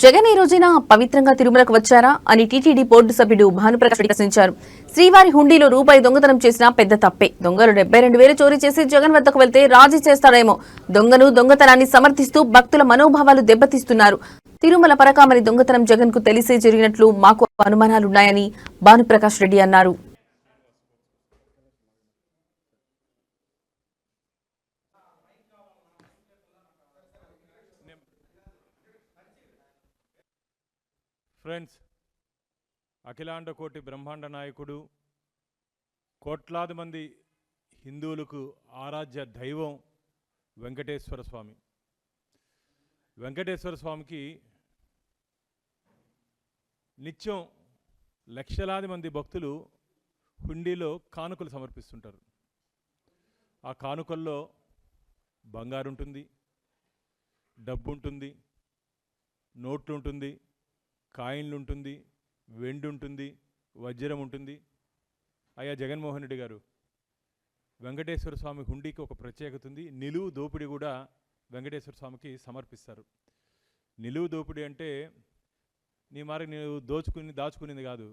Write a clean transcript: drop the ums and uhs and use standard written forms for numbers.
జగన్ ఈ రోజున పవిత్రంగా తిరుమలకు వచ్చారా అని టీటీడీ బోర్డు సభ్యుడు భానుప్రకాష్ ప్రశ్నించారు. శ్రీవారి హుండీలో రూపాయి దొంగతనం చేసినా పెద్ద తప్పే. దొంగలు 72,000 చోరీ చేసి జగన్ వద్దకు వెళ్తే రాజీ చేస్తాడేమో. దొంగను దొంగతనాన్ని సమర్థిస్తూ భక్తుల మనోభావాలు దెబ్బతీస్తున్నారు. తిరుమల పరకామణి దొంగతనం జగన్ కు తెలిసే జరిగినట్లు మాకు అనుమానాలున్నాయని భానుప్రకాష్ రెడ్డి అన్నారు. ఫ్రెండ్స్, అఖిలాండ కోటి బ్రహ్మాండ నాయకుడు, కోట్లాది మంది హిందువులకు ఆరాధ్య దైవం వెంకటేశ్వర స్వామి. వెంకటేశ్వర స్వామికి నిత్యం లక్షలాది మంది భక్తులు హుండీలో కానుకలు సమర్పిస్తుంటారు. ఆ కానుకల్లో బంగారు ఉంటుంది, డబ్బు ఉంటుంది, నోట్లు ఉంటుంది, కాయిన్లు ఉంటుంది, వెండి ఉంటుంది, వజ్రం ఉంటుంది. అయ్యా జగన్మోహన్ రెడ్డి గారు, వెంకటేశ్వర స్వామి హుండీకి ఒక ప్రత్యేకత ఉంది. నిలువు దోపిడీ కూడా వెంకటేశ్వర స్వామికి సమర్పిస్తారు. నిలువు దోపిడీ అంటే నీ మరి నీవు దాచుకునింది కాదు,